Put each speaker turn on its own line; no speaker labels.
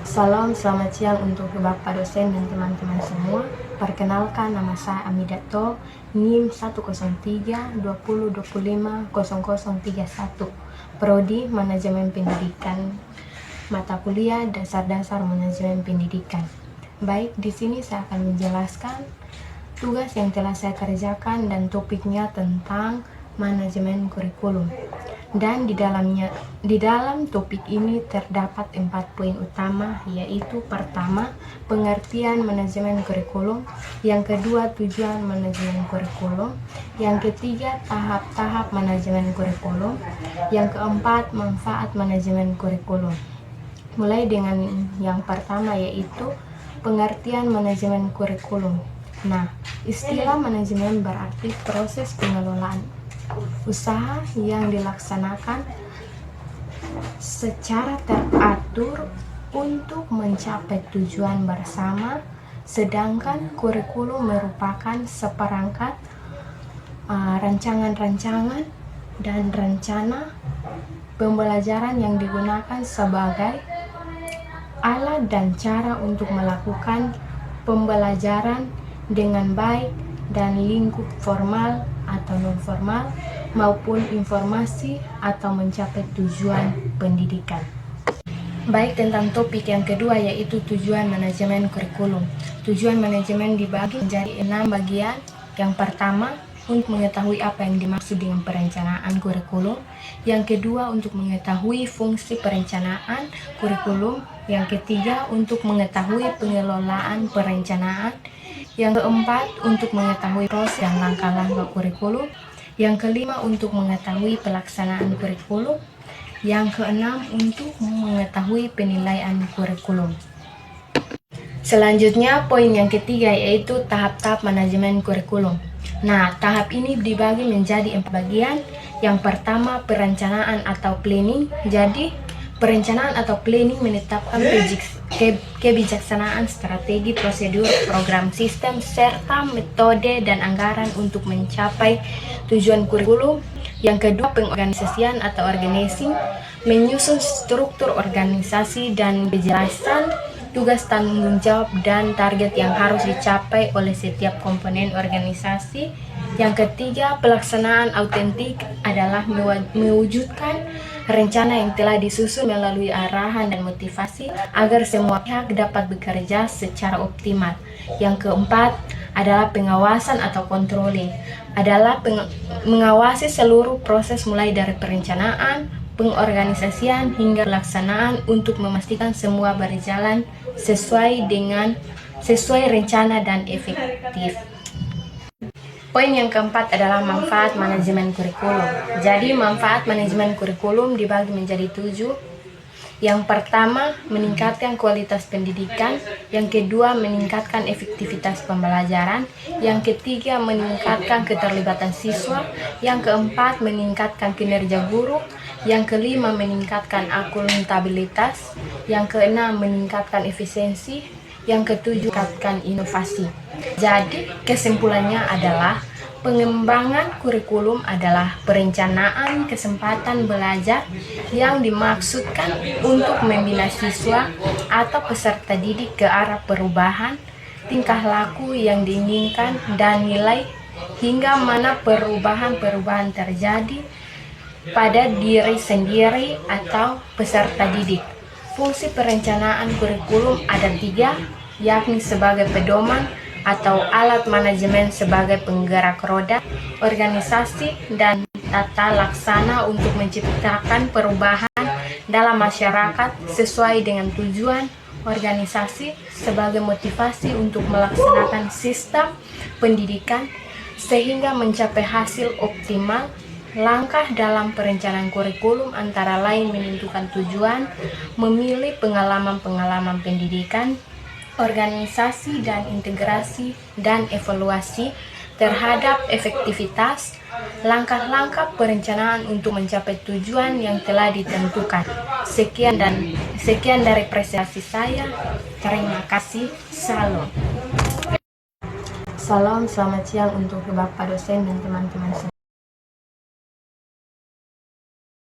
Salam, selamat siang untuk Bapak dosen dan teman-teman semua. Perkenalkan, nama saya Amidato, NIM 103 20 25 0031, Prodi Manajemen Pendidikan, mata kuliah dasar-dasar manajemen pendidikan. Baik, di sini saya akan menjelaskan tugas yang telah saya kerjakan dan topiknya tentang manajemen kurikulum. Dan di dalam topik ini terdapat 4 poin utama, yaitu pertama, pengertian manajemen kurikulum, yang kedua, tujuan manajemen kurikulum, yang ketiga, tahap-tahap manajemen kurikulum, yang keempat, manfaat manajemen kurikulum. Mulai dengan yang pertama, yaitu pengertian manajemen kurikulum. Nah, istilah manajemen berarti proses pengelolaan usaha yang dilaksanakan secara teratur untuk mencapai tujuan bersama, sedangkan kurikulum merupakan seperangkat rancangan-rancangan dan rencana pembelajaran yang digunakan sebagai alat dan cara untuk melakukan pembelajaran dengan baik dan lingkup formal atau non-formal maupun informasi atau mencapai tujuan pendidikan. Baik, tentang topik yang kedua, yaitu tujuan manajemen kurikulum. Tujuan manajemen dibagi menjadi 6 bagian. Yang pertama, untuk mengetahui apa yang dimaksud dengan perencanaan kurikulum. Yang kedua, untuk mengetahui fungsi perencanaan kurikulum. Yang ketiga, untuk mengetahui pengelolaan perencanaan. Yang keempat, untuk mengetahui proses dan langkah-langkah kurikulum. Yang kelima, untuk mengetahui pelaksanaan kurikulum. Yang keenam, untuk mengetahui penilaian kurikulum. Selanjutnya, poin yang ketiga, yaitu tahap-tahap manajemen kurikulum. Nah, tahap ini dibagi menjadi 4 bagian. Yang pertama, perencanaan atau planning. Jadi, perencanaan atau planning menetapkan kebijaksanaan, strategi, prosedur, program, sistem, serta metode dan anggaran untuk mencapai tujuan kurikulum. Yang kedua, pengorganisasian atau organizing, menyusun struktur organisasi dan kejelasan tugas, tanggung jawab, dan target yang harus dicapai oleh setiap komponen organisasi. Yang ketiga, pelaksanaan autentik adalah mewujudkan rencana yang telah disusun melalui arahan dan motivasi agar semua pihak dapat bekerja secara optimal. Yang keempat adalah pengawasan atau controlling, adalah mengawasi seluruh proses mulai dari perencanaan, pengorganisasian hingga pelaksanaan untuk memastikan semua berjalan sesuai rencana dan efektif. Poin yang keempat adalah manfaat manajemen kurikulum. Jadi, manfaat manajemen kurikulum dibagi menjadi 7. Yang pertama, meningkatkan kualitas pendidikan. Yang kedua, meningkatkan efektivitas pembelajaran. Yang ketiga, meningkatkan keterlibatan siswa. Yang keempat, meningkatkan kinerja guru. Yang kelima, meningkatkan akuntabilitas. Yang keenam, meningkatkan efisiensi. Yang ketujuh, meningkatkan inovasi. Jadi, kesimpulannya adalah pengembangan kurikulum adalah perencanaan kesempatan belajar yang dimaksudkan untuk membina siswa atau peserta didik ke arah perubahan tingkah laku yang diinginkan dan nilai hingga mana perubahan-perubahan terjadi pada diri sendiri atau peserta didik. Fungsi perencanaan kurikulum ada 3, yakni sebagai pedoman atau alat manajemen sebagai penggerak roda organisasi dan tata laksana untuk menciptakan perubahan dalam masyarakat sesuai dengan tujuan organisasi sebagai motivasi untuk melaksanakan sistem pendidikan sehingga mencapai hasil optimal. Langkah dalam perencanaan kurikulum antara lain menentukan tujuan, memilih pengalaman-pengalaman pendidikan, organisasi dan integrasi, dan evaluasi terhadap efektivitas langkah-langkah perencanaan untuk mencapai tujuan yang telah ditentukan. Sekian dari presentasi saya. Terima kasih. Salam, selamat siang untuk Bapak dosen dan teman-teman semua.